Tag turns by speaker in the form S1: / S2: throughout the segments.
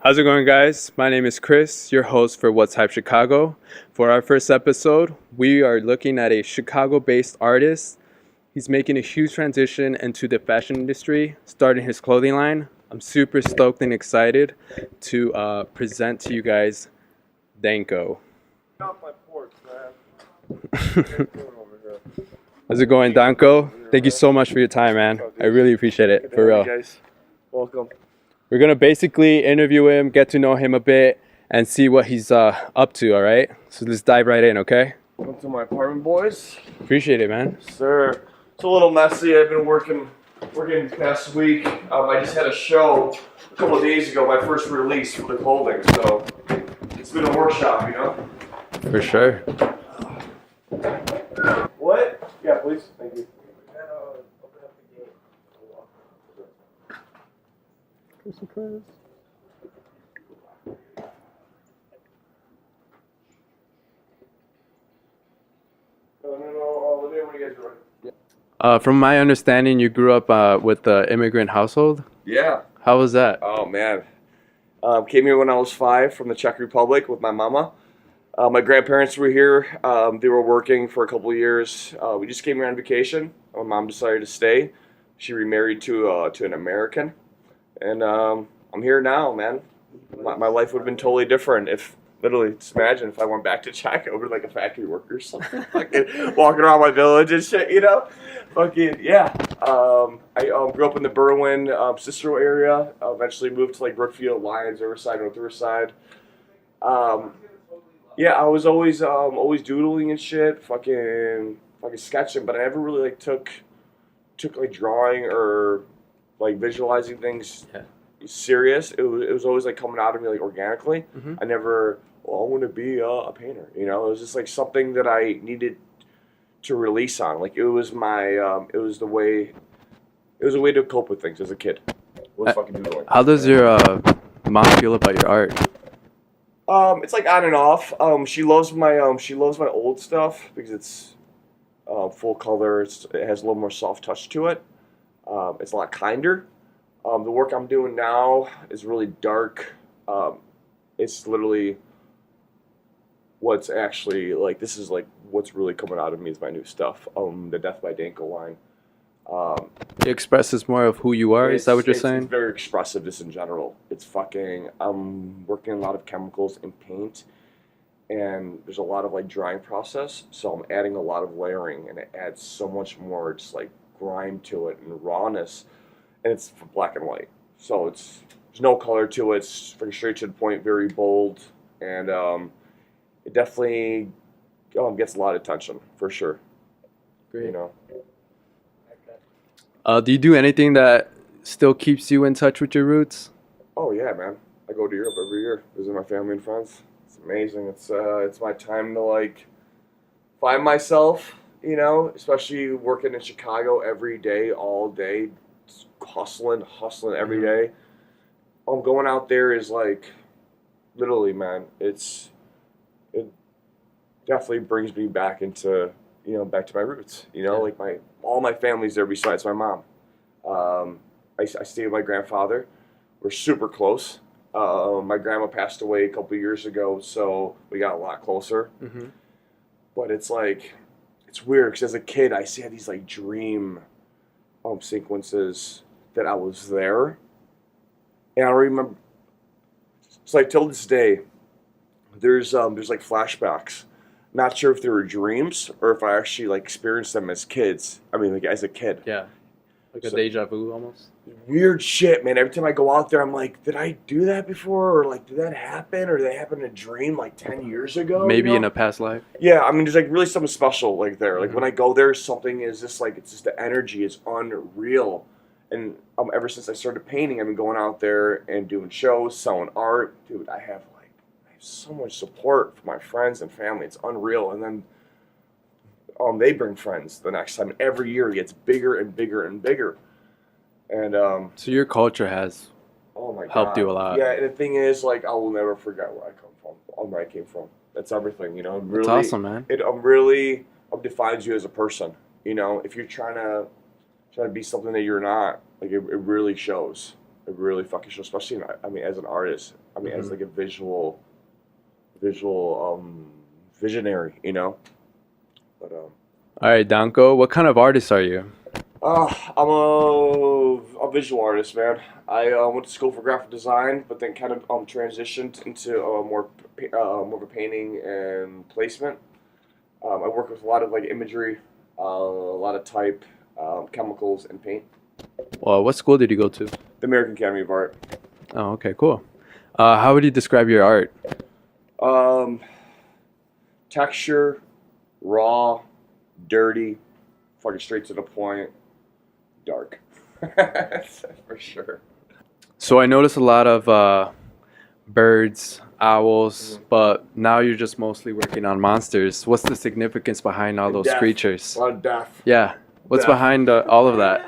S1: How's it going, guys? My name is Chris, your host for What's Hype Chicago. For our first episode, we are looking at a Chicago-based artist. He's making a huge transition into the fashion industry, starting his clothing line. I'm super stoked and excited to present to you guys Danko.
S2: Off my porch, man.
S1: How's it going, Danko? Thank you so much for your time, man. I really appreciate it, for real.
S2: Guys, welcome.
S1: We're going to basically interview him, get to know him a bit, and see what he's up to, all right? So let's dive right in, okay?
S2: Welcome to my apartment, boys.
S1: Appreciate it, man.
S2: Sir, it's a little messy. I've been working this past week. I just had a show a couple of days ago, my first release for the clothing, so it's been a workshop, you know?
S1: For sure.
S2: What? Yeah, please. Thank you.
S1: From my understanding, you grew up with an immigrant household.
S2: Yeah.
S1: How was that?
S2: Oh, man. Came here when I was 5 from the Czech Republic with my mama. My grandparents were here. They were working for a couple of years. We just came here on vacation. My mom decided to stay. She remarried to an American. And I'm here now, man. My life would have been totally different if, literally, just imagine if I went back to Czech over like a factory worker or something. Fucking walking around my village and shit, you know? Fucking, yeah. I grew up in the Berwyn, Cicero area. Eventually moved to like Brookfield, Lyons, Riverside, North Riverside. Yeah, I was always doodling and shit, fucking sketching, but I never really like took like drawing or like visualizing things serious. It was always like coming out of me like organically. I never, I want to be a painter, you know. It was just like something that I needed to release on. Like it was a way to cope with things as a kid. Was fucking doodling.
S1: How does your mom feel about your art?
S2: It's like on and off. She loves my old stuff because it's full color. It has a little more soft touch to it. It's a lot kinder. The work I'm doing now is really dark. It's literally what's actually like. This is like what's really coming out of me is my new stuff. The Death by Danko line.
S1: It expresses more of who you are. Is that what you're saying?
S2: It's very expressive, just in general. It's fucking. I'm working a lot of chemicals in paint, and there's a lot of like drying process. So I'm adding a lot of layering, and it adds so much more just like grime to it and rawness. And it's black and white, so there's no color to it. It's very straight to the point, very bold, and it definitely gets a lot of attention for sure.
S1: Great.
S2: You know.
S1: Do you do anything that still keeps you in touch with your roots?
S2: Oh yeah, man. I go to Europe every year, visit my family and friends. It's amazing. It's my time to like find myself. You know, especially working in Chicago every day, all day. Hustling every day. Going out there is like, literally, man. It definitely brings me back into, you know, back to my roots. You know, like all my family's there besides my mom. I stay with my grandfather. We're super close. My grandma passed away a couple of years ago, so we got a lot closer. But it's like, it's weird because as a kid, I had these like dream sequences that I was there, and I remember. It's like till this day, there's like flashbacks. Not sure if they were dreams or if I actually like experienced them as kids. I mean, like as a kid.
S1: Yeah, like a deja vu almost.
S2: Weird shit, man. Every time I go out there, I'm like, did I do that before, or like, did that happen, or did that happen in a dream like 10 years ago?
S1: Maybe
S2: you know?
S1: in a past life.
S2: Yeah, I mean, there's like really something special like there. Like when I go there, something is just like it's just the energy is unreal. And ever since I started painting, I've been going out there and doing shows, selling art. Dude, I have so much support from my friends and family. It's unreal. And then they bring friends the next time. And every year it gets bigger and bigger and bigger. And
S1: so your culture has helped you a lot.
S2: Yeah, and the thing is, like, I will never forget where I come from, where I came from. That's everything, you know.
S1: That's awesome, man.
S2: It really defines you as a person. You know, if you're trying to be something that you're not, like it really shows. It really fucking shows, especially, I mean, as an artist. I mean, as like a visual visionary, you know. But
S1: All right, Danko, what kind of artist are you?
S2: I'm a visual artist, man. I went to school for graphic design, but then kind of transitioned into more of a painting and placement. I work with a lot of like imagery, a lot of type, chemicals, and paint.
S1: Well, what school did you go to?
S2: The American Academy of Art.
S1: Oh, okay, cool. How would you describe your art?
S2: Um, Texture, raw, dirty, fucking straight to the point, dark. For sure.
S1: So I noticed a lot of birds, owls, but now you're just mostly working on monsters. What's the significance behind all those
S2: Death.
S1: creatures?
S2: A lot of death.
S1: Yeah. What's
S2: Death.
S1: behind all of that?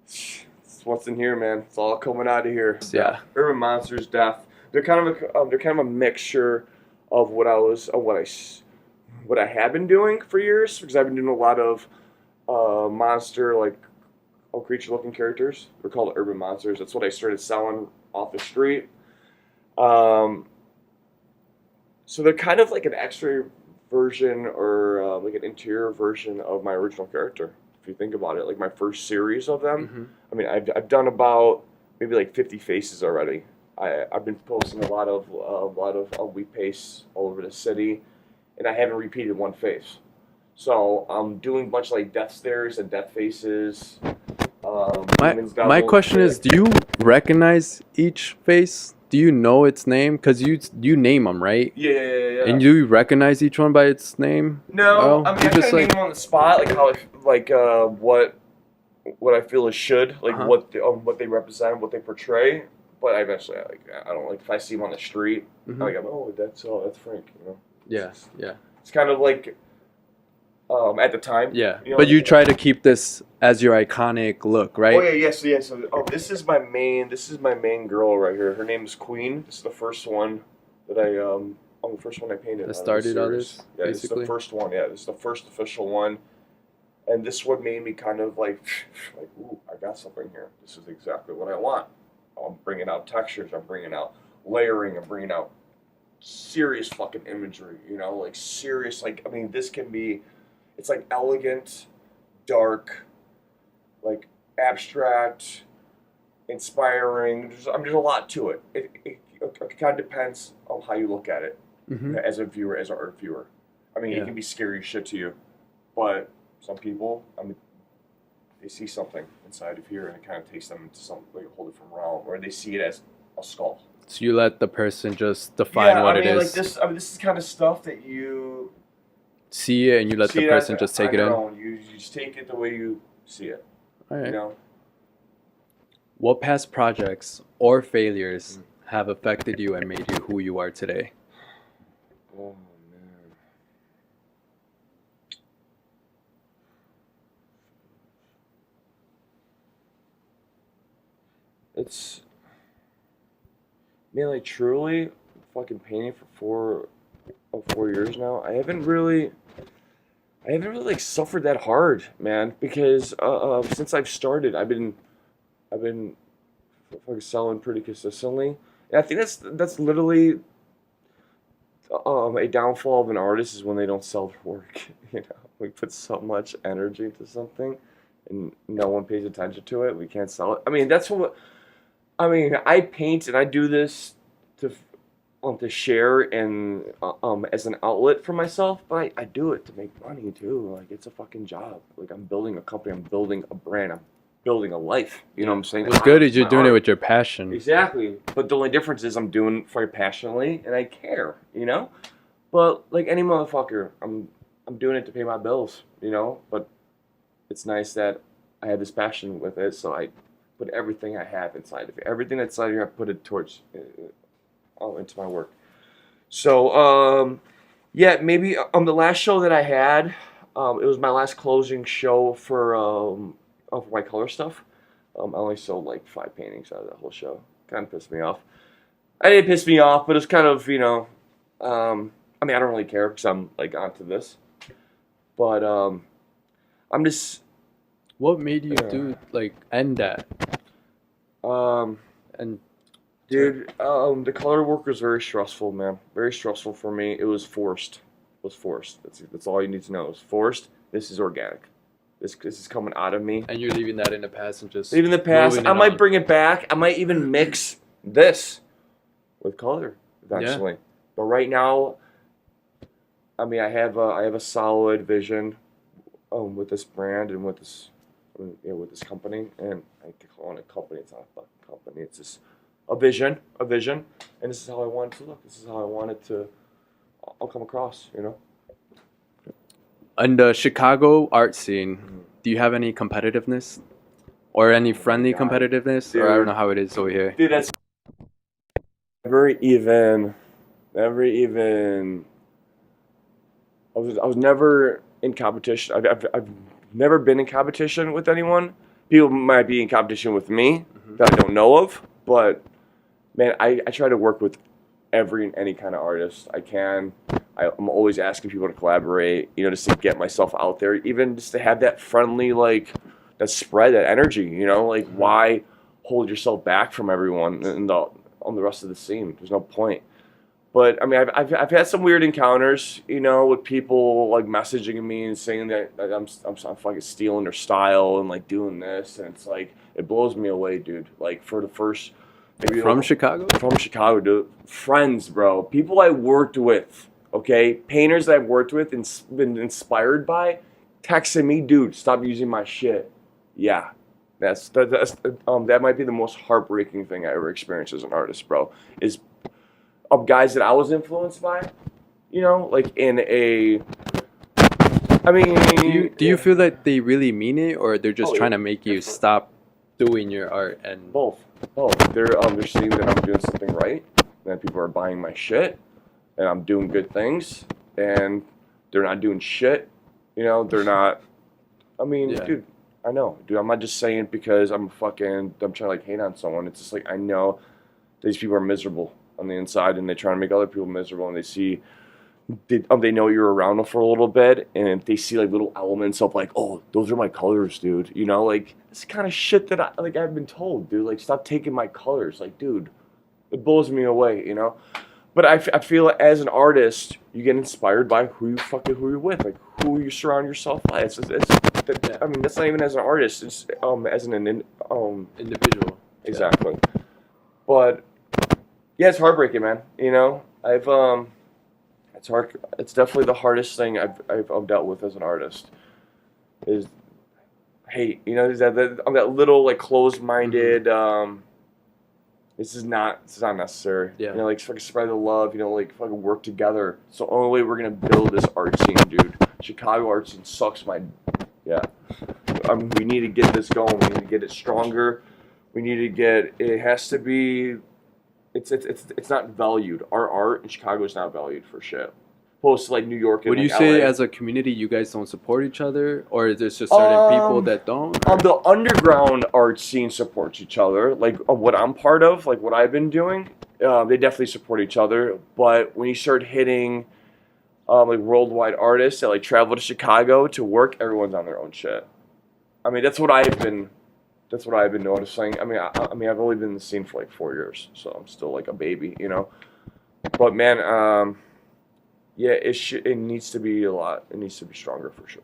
S2: It's what's in here, man. It's all coming out of here.
S1: Yeah.
S2: Death. Urban monsters, death. They're kind of a mixture of what I have been doing for years, because I've been doing a lot of monster creature looking characters. They're called urban monsters. That's what I started selling off the street. So they're kind of like an extra version or like an interior version of my original character. If you think about it, like my first series of them.
S1: Mm-hmm.
S2: I mean, I've done about maybe like 50 faces already. I've been posting a lot of week pastes all over the city, and I haven't repeated one face. So I'm doing a bunch of like death stares and death faces.
S1: My question is, do you recognize each face? Do you know its name? Because you name them, right?
S2: Yeah.
S1: And do you recognize each one by its name?
S2: No,
S1: Oh,
S2: I mean,
S1: you
S2: I
S1: just
S2: kind of name them on the spot, like how what I feel it should, like what they represent, what they portray. But I eventually, I don't like if I see them on the street,
S1: Mm-hmm.
S2: I'm like, oh, that's Frank, you know.
S1: Yeah.
S2: It's kind of like at the time.
S1: Yeah,
S2: you know,
S1: but you try to keep this as your iconic look, right?
S2: Oh yeah. So this is my main girl right here. Her name is Queen. This is the first one that the first one I painted.
S1: That started all this,
S2: Yeah, this is
S1: basically?
S2: the first one. Yeah, this is the first official one. And this one made me kind of like, ooh, I got something here. This is exactly what I want. I'm bringing out textures. I'm bringing out layering. I'm bringing out serious fucking imagery. You know, like serious. Like, I mean, this can be. It's like elegant, dark, like abstract, inspiring. There's a lot to it. It kind of depends on how you look at it as a viewer, as an art viewer. I mean, it can be scary shit to you, but some people, I mean, they see something inside of here, and it kind of takes them into some like a whole different realm, or they see it as a skull.
S1: So you let the person just define what it is.
S2: Like this. I mean, this is kind of stuff that you
S1: see it, and you let the person just take it in.
S2: You just take it the way you see it.
S1: All right.
S2: You know.
S1: What past projects or failures have affected you and made you who you are today?
S2: Oh man. It's man, like truly fucking painting for 4 years now. I haven't really like suffered that hard, man, because since I've started, I've been fucking selling pretty consistently. And I think that's literally a downfall of an artist is when they don't sell their work. You know, we put so much energy into something, and no one pays attention to it. We can't sell it. I mean, that's what. I mean, I paint and I do this to share and as an outlet for myself, but I do it to make money too. Like, it's a fucking job. Like, I'm building a company. I'm building a brand. I'm building a life. You know what I'm saying?
S1: What's good is you're doing it with your passion.
S2: Exactly. But the only difference is I'm doing it very passionately and I care, you know? But like any motherfucker, I'm doing it to pay my bills, you know? But it's nice that I have this passion with it, so I put everything I have inside of it. Everything that's inside of here, I put it towards into my work. So yeah, maybe the last show that I had, it was my last closing show for my color stuff. I only sold like 5 paintings out of that whole show. Kind of pissed me off. I didn't piss me off, but it's kind of, you know, I mean, I don't really care because I'm like onto this. But I'm just.
S1: What made you do like end that?
S2: And Dude, the color work was very stressful, man. Very stressful for me. It was forced. It was forced. That's all you need to know. It was forced. This is organic. This is coming out of me.
S1: And you're leaving that in the past and just
S2: Leaving the past.
S1: moving
S2: I
S1: it
S2: might
S1: on.
S2: bring it back. I might even mix this with color eventually. But right now, I mean, I have a solid vision with this brand and with this with this company, and I call it a company. It's not a fucking company. It's just a vision, and this is how I want it to look. This is how I want it to. I'll come across, you know.
S1: In the Chicago art scene, do you have any competitiveness or any friendly competitiveness?
S2: Dude.
S1: Or I don't know how it is over here.
S2: Dude, that's never even. I was never in competition. I've never been in competition with anyone. People might be in competition with me that I don't know of, but man, I try to work with every and any kind of artist I can. I'm always asking people to collaborate, you know, just to get myself out there, even just to have that friendly, like, that spread, that energy, you know, like, why hold yourself back from everyone and on the rest of the scene? There's no point. But I mean, I've had some weird encounters, you know, with people like messaging me and saying that I'm fucking stealing their style and like doing this, and it's like it blows me away, dude. Like for the first maybe
S1: From Chicago?
S2: From Chicago, dude. Friends, bro. People I worked with, okay? Painters that I've worked with and been inspired by, texting me, dude, stop using my shit. Yeah. That might be the most heartbreaking thing I ever experienced as an artist, bro. Is of guys that I was influenced by, you know, like in a. I mean,
S1: Do you feel that they really mean it, or they're just
S2: Oh,
S1: trying
S2: yeah.
S1: to make you stop doing your art? And
S2: both. They're seeing that I'm doing something right, that people are buying my shit, and I'm doing good things, and they're not doing shit. You know, they're not. I mean,
S1: Yeah.
S2: dude, I know, dude. I'm not just saying it because I'm trying to like hate on someone. It's just like I know these people are miserable on the inside, and they try to make other people miserable, and they see. They know you're around them for a little bit, and they see like little elements of like, oh, those are my colors, dude. You know, like this kind of shit that I've been told, dude. Like, stop taking my colors, like, dude. It blows me away, you know. But I feel as an artist, you get inspired by who you're with, like who you surround yourself by. I mean, that's not even as an artist. It's as an
S1: individual.
S2: exactly. Yeah. But yeah, it's heartbreaking, man. You know, it's hard. It's definitely the hardest thing I've dealt with as an artist. Is hate. You know, I'm that little like closed-minded. This is not necessary.
S1: Yeah.
S2: You know, like fucking spread the love. You know, like fucking work together. It's the only way we're gonna build this art scene, dude. Chicago art scene sucks my. Yeah. We need to get this going. We need to get it stronger. We need to get. It has to be. It's not valued. Our art in Chicago is not valued for shit. Opposed to like New York and
S1: Would you
S2: like
S1: say
S2: LA.
S1: as a community you guys don't support each other, or is there just certain people that don't?
S2: The underground art scene supports each other. Like what I'm part of, like what I've been doing, they definitely support each other. But when you start hitting like worldwide artists that like travel to Chicago to work, everyone's on their own shit. I mean, that's what I've been noticing. I mean, I've only been in the scene for like 4 years, so I'm still like a baby, you know. But man, yeah, it needs to be a lot. It needs to be stronger for sure.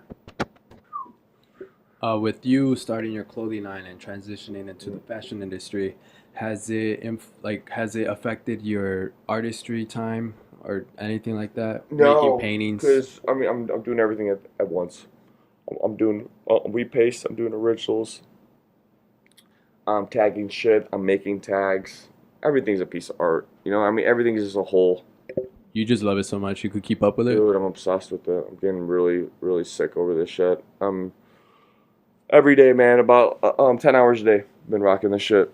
S1: With you starting your clothing line and transitioning into the fashion industry, has it affected your artistry time or anything like that?
S2: No,
S1: making paintings.
S2: because I mean, I'm doing everything at once. I'm doing wheat paste. I'm doing originals. I'm tagging shit. I'm making tags. Everything's a piece of art. You know, I mean, everything is just a whole.
S1: You just love it so much you could keep up with it.
S2: Dude, I'm obsessed with it. I'm getting really, really sick over this shit. Every day, man, about 10 hours a day. Been rocking this shit.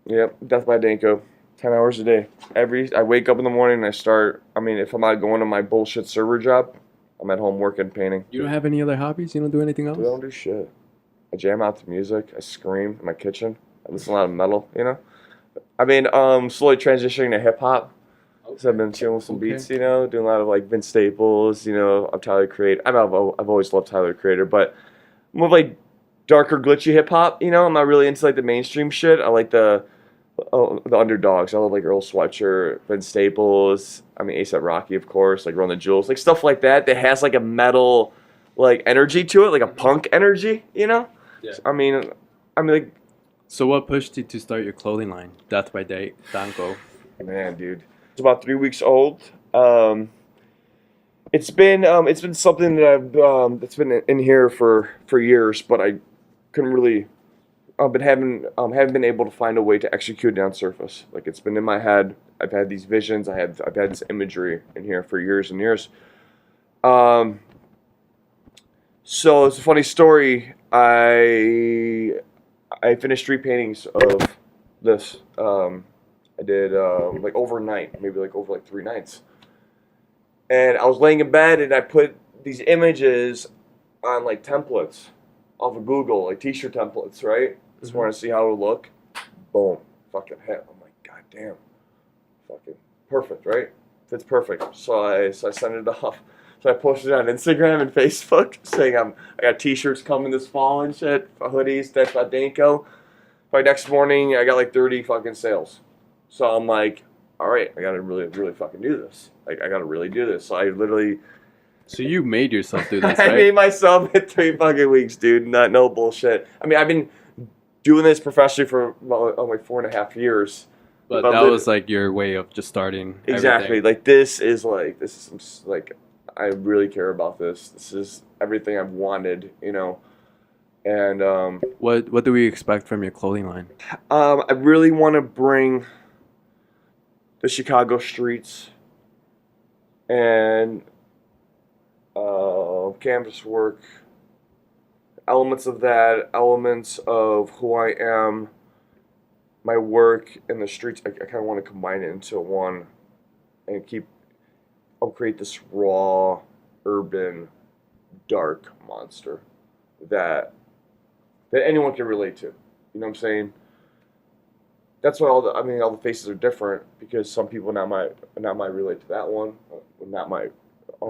S2: Yep, Death by Danko. 10 hours a day. I wake up in the morning and I start. I mean, if I'm not going to my bullshit server job, I'm at home working, painting.
S1: You don't have any other hobbies? You don't do anything else?
S2: Dude, I don't do shit. I jam out to music. I scream in my kitchen. I listen to a lot of metal, you know? I mean, slowly transitioning to hip hop. So I've been chilling with some beats, you know, doing a lot of like Vince Staples, you know, I'm Tyler the Creator. I've always loved Tyler the Creator, but more like darker, glitchy hip hop, you know? I'm not really into like the mainstream shit. I like the the underdogs. I love like Earl Sweatshirt, Vince Staples. I mean, A$AP Rocky, of course. Like Run the Jewels, like stuff like that. That has like a metal, like energy to it, like a punk energy. You know?
S1: Yeah.
S2: I mean, like,
S1: So what pushed you to start your clothing line, Death by Danko?
S2: man, dude, it's about 3 weeks old. It's been something that I've that's been in here for years, but I couldn't really. Haven't been able to find a way to execute it on surface. Like it's been in my head. I've had these visions. I've had this imagery in here for years and years. So it's a funny story. I finished 3 paintings of this. I did like overnight, maybe like over like 3 nights. And I was laying in bed and I put these images on like templates off of Google, like t-shirt templates, right? Just want to see how it would look. Boom. Fucking hit. I'm like, God damn. Fucking perfect, right? Fits perfect. So I sent it off. So I posted it on Instagram and Facebook saying I got t-shirts coming this fall and shit, hoodies, that's by Danko. By next morning, I got like 30 fucking sales. So I'm like, all right, I gotta really, really fucking do this. Like, I gotta really do this. So I literally.
S1: So you made yourself do this,
S2: I
S1: right?
S2: made myself in 3 fucking weeks, dude. No bullshit. I mean, I've been doing this professionally for like 4.5 years.
S1: But that was like your way of just starting.
S2: Exactly.
S1: Everything.
S2: Like this is like I really care about this. This is everything I've wanted, you know. And
S1: what do we expect from your clothing line?
S2: I really want to bring the Chicago streets and canvas work, elements of that, elements of who I am, my work in the streets. I kind of want to combine it into one and I'll create this raw, urban, dark monster that anyone can relate to. You know what I'm saying? That's why all the faces are different because some people might relate to that one,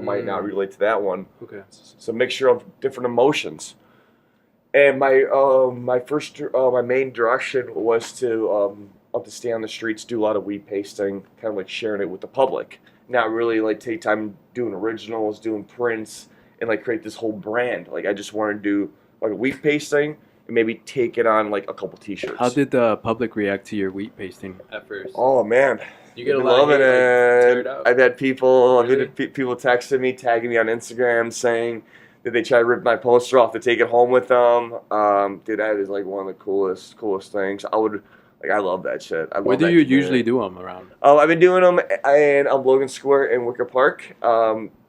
S2: might not relate to that one.
S1: Okay.
S2: It's a mixture of different emotions. And my main direction was to stay on the streets, do a lot of weed pasting, kind of like sharing it with the public. Not really like take time doing originals, doing prints, and like create this whole brand. Like I just wanted to do like a weed pasting and maybe take it on like a couple t-shirts.
S1: How did the public react to your wheat pasting at first?
S2: Oh man,
S1: You get a
S2: I've been
S1: lot of
S2: loving
S1: hate, like, tear
S2: it.
S1: it up.
S2: I've had people,
S1: Really?
S2: people texting me, tagging me on Instagram, saying that they try to rip my poster off to take it home with them. Dude, that is like one of the coolest things. I love that shit.
S1: Where do you usually do them around?
S2: I've been doing them in Logan Square in Wicker Park.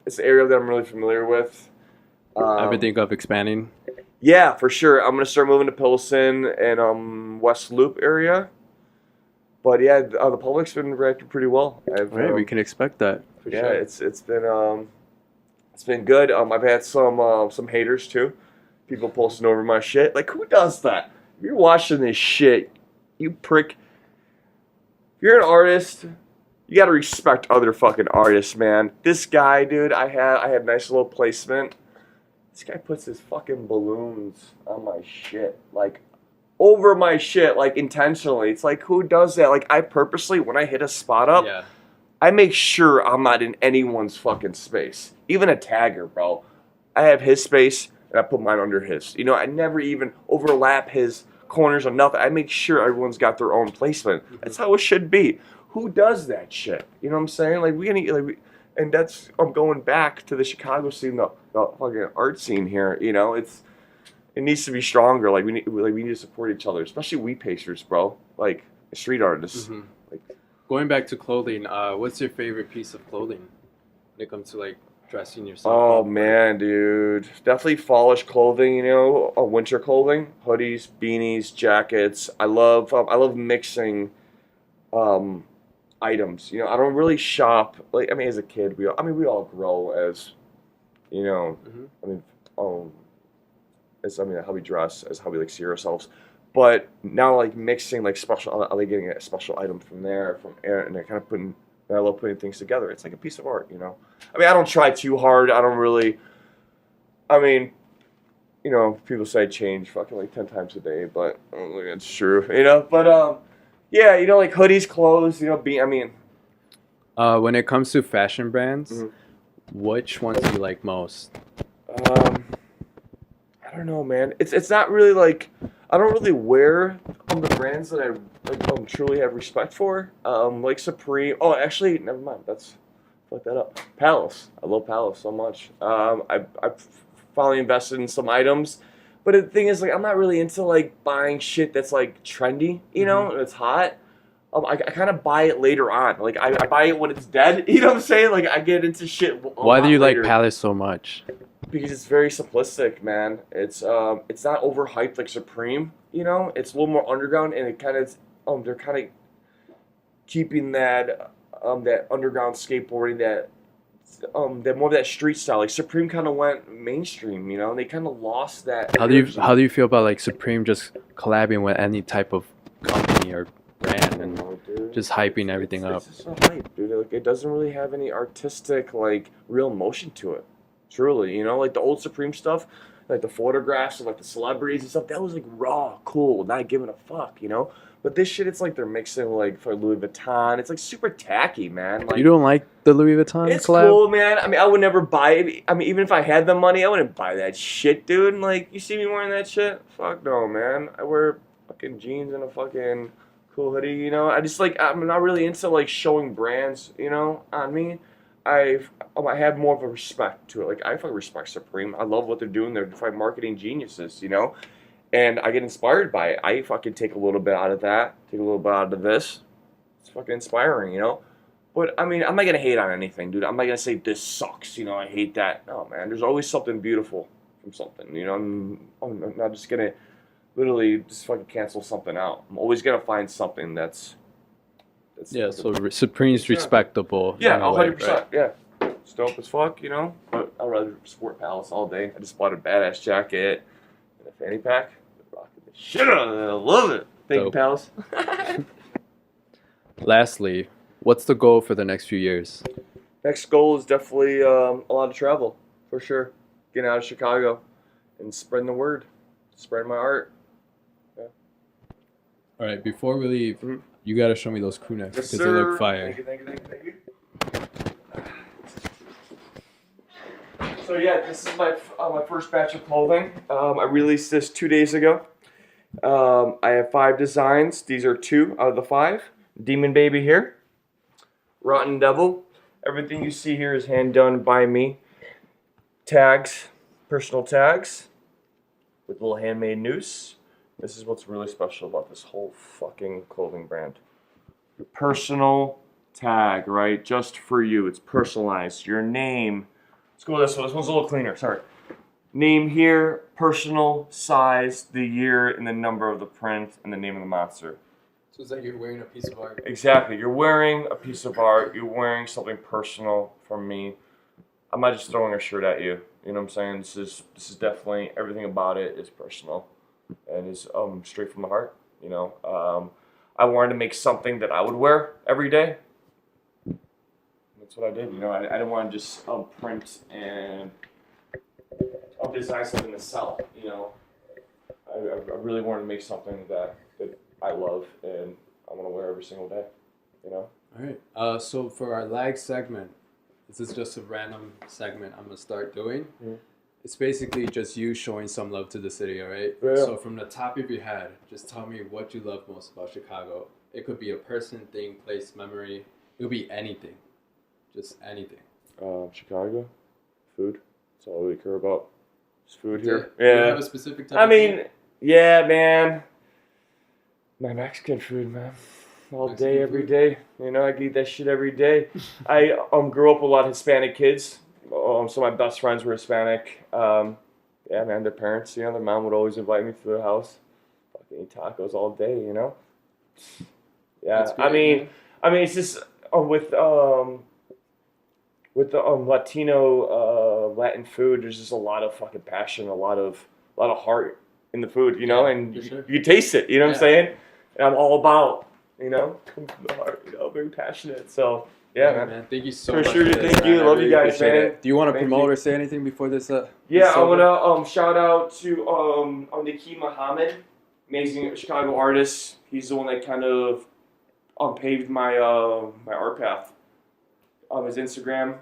S2: It's an area that I'm really familiar with.
S1: Ever think of expanding?
S2: Yeah, for sure. I'm gonna start moving to Pilsen and West Loop area. But yeah, the public's been reacting pretty well.
S1: Right, we can expect that. For
S2: Yeah,
S1: sure.
S2: it's been good. I've had some haters too. People posting over my shit. Like, who does that? If you're watching this shit, you prick. If you're an artist, you gotta respect other fucking artists, man. This guy, dude, I had nice little placement. This guy puts his fucking balloons on my shit, like over my shit, like intentionally. It's like, who does that? Like, I purposely, when I hit a spot up,
S1: Yeah.
S2: I make sure I'm not in anyone's fucking space. Even a tagger, bro. I have his space and I put mine under his. You know, I never even overlap his corners or nothing. I make sure everyone's got their own placement. That's how it should be. Who does that shit? You know what I'm saying? And that's, I'm going back to the Chicago scene, the fucking art scene here. You know, it needs to be stronger. Like we need to support each other, especially we pastors, bro. Like street artists.
S1: Mm-hmm.
S2: Like,
S1: Going back to clothing, what's your favorite piece of clothing when it comes to like dressing yourself
S2: oh
S1: up?
S2: man, dude, definitely fallish clothing. You know, winter clothing, hoodies, beanies, jackets. I love mixing items. You know, I don't really shop. Like, I mean, as a kid, we all grow as, you know.
S1: Mm-hmm.
S2: How we dress, as how we like see ourselves. But now, like mixing like special, I like getting a special item from there, and I love putting things together. It's like a piece of art, you know. I mean, I don't try too hard. I don't really. I mean, you know, people say I change fucking like 10 times a day, but I don't think that's true, you know. But Yeah, you know, like hoodies, clothes. You know,
S1: When it comes to fashion brands,
S2: Mhm.
S1: which ones do you like most?
S2: I don't know, man. It's not really like I don't really wear the brands that I like, truly have respect for. Like Supreme. Oh, actually, never mind. That's fuck that up. Palace. I love Palace so much. I finally invested in some items, but the thing is, like, I'm not really into like buying shit that's like trendy. You know, and it's hot. I kind of buy it later on. Like I buy it when it's dead. You know what I'm saying? Like I get into shit.
S1: Why do you
S2: later.
S1: like Palace so much?
S2: Because it's very simplistic, man. It's not overhyped like Supreme, you know. It's a little more underground, and it kind of they're kind of keeping that that underground skateboarding, that more of that street style. Like Supreme kind of went mainstream, you know. And they kind of lost that.
S1: How do you feel about like Supreme just collabing with any type of company or brand and just hyping everything up?
S2: It's just a hype, dude. Like it doesn't really have any artistic like real motion to it. Truly, you know, like the old Supreme stuff, like the photographs of like the celebrities and stuff, that was like raw, cool, not giving a fuck, you know. But this shit, it's like they're mixing like for Louis Vuitton. It's like super tacky, man. Like,
S1: You don't like the Louis Vuitton
S2: it's
S1: collab?
S2: cool, man. I mean, I would never buy it. I mean, even if I had the money, I wouldn't buy that shit, dude. And like, you see me wearing that shit? Fuck no, man. I wear fucking jeans and a fucking cool hoodie, you know. I just like I'm not really into like showing brands, you know, on me. I have more of a respect to it. Like I fucking respect Supreme. I love what they're doing. They're fucking marketing geniuses, you know. And I get inspired by it. I fucking take a little bit out of that, take a little bit out of this. It's fucking inspiring, you know. But I mean, I'm not gonna hate on anything, dude. I'm not gonna say this sucks, you know. I hate that. No, man. There's always something beautiful from something, you know. I'm not just gonna literally just fucking cancel something out. I'm always gonna find something that's
S1: Yeah, so Supreme's respectable.
S2: yeah,
S1: in a way,
S2: 100%.
S1: right?
S2: Yeah, it's dope as fuck, you know. But I'd rather support Palace all day. I just bought a badass jacket and a fanny pack. Rocking the shit out of it. I love it. Thank you,
S1: Dope.
S2: Palace.
S1: Lastly, what's the goal for the next few years?
S2: Next goal is definitely a lot of travel, for sure. Getting out of Chicago and spreading the word, spreading my art.
S1: All right, before we leave,
S2: Mhm.
S1: you gotta show me those crew necks
S2: Yes,
S1: because they
S2: sir.
S1: look fire.
S2: Thank you. So yeah, this is my first batch of clothing. I released this 2 days ago. I have 5 designs. These are 2 out of the 5. Demon Baby here. Rotten Devil. Everything you see here is hand done by me. Tags, personal tags, with a little handmade noose. This is what's really special about this whole fucking clothing brand. Your personal tag, right? Just for you. It's personalized. Your name. Let's go with this one. This one's a little cleaner. Sorry. Name here, personal, size, the year, and the number of the print, and the name of the monster.
S1: So it's like you're wearing a piece of art.
S2: Exactly. You're wearing a piece of art. You're wearing something personal from me. I'm not just throwing a shirt at you. You know what I'm saying? This is definitely everything about it is personal, and is straight from the heart. You know, I wanted to make something that I would wear every day. That's what I did. You know, I didn't want to just print and design something to sell. You know, I really wanted to make something that I love and I want to wear every single day. You know.
S1: All right. So for our lag segment, this is just a random segment I'm gonna start doing.
S2: Mhm.
S1: It's basically just you showing some love to the city, all right?
S2: Yeah.
S1: So from the top of your head, just tell me what you love most about Chicago. It could be a person, thing, place, memory. It could be anything. Just anything.
S2: Chicago, food. That's all we care about. Just food
S1: Do
S2: here.
S1: you have a specific type
S2: I
S1: of
S2: mean,
S1: food?
S2: yeah, man. My Mexican food, man. All
S1: Mexican
S2: day, every
S1: food?
S2: day. You know, I can eat that shit every day. I grew up with a lot of Hispanic kids. So my best friends were Hispanic. Yeah, man, their parents, you know, their mom would always invite me to their house. Fucking eat tacos all day, you know. Yeah,
S1: That's great, man.
S2: I mean, it's just with the Latino Latin food. There's just a lot of fucking passion, a lot of heart in the food, you know,
S1: Yeah,
S2: and
S1: for sure.
S2: you taste it. You know what I'm
S1: Yeah.
S2: saying? And I'm all about, you know, from the heart. You know, very passionate. So yeah,
S1: Yeah,
S2: man.
S1: Thank you so
S2: For
S1: much.
S2: sure,
S1: for this,
S2: thank
S1: man.
S2: you.
S1: I
S2: Love you
S1: really
S2: guys,
S1: appreciate
S2: man.
S1: it. Do you want to
S2: Thank
S1: promote
S2: you.
S1: or say anything before this?
S2: Yeah,
S1: this
S2: I
S1: over?
S2: want to shout out to Niki Muhammad, amazing Chicago artist. He's the one that kind of paved my my art path. His Instagram,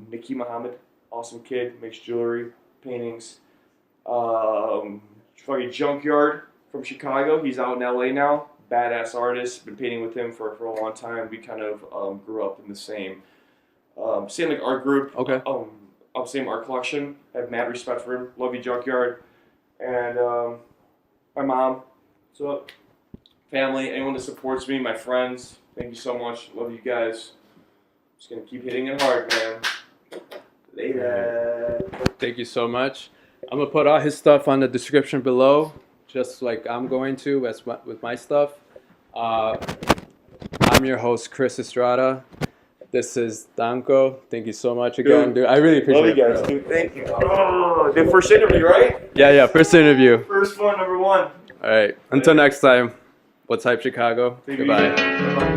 S2: Nikki Muhammad, awesome kid, makes jewelry, paintings. Fucking Junkyard from Chicago. He's out in LA now. Badass artist. Been painting with him for a long time. We kind of grew up in the same like art group.
S1: Okay.
S2: Same art collection. I have mad respect for him. Love you, Junkyard. And my mom. So family, anyone that supports me, my friends. Thank you so much. Love you guys. Just gonna keep hitting it hard, man. Later.
S1: Thank you so much. I'm gonna put all his stuff on the description below, just like I'm going to with my stuff. I'm your host, Chris Estrada. This is Danko. Thank you so much again, dude. I really appreciate it.
S2: Love you guys, dude. Thank you. Oh, the first interview, right?
S1: Yeah, first interview.
S2: First one, number one.
S1: All right. Until next time, What's Hype Chicago? Goodbye.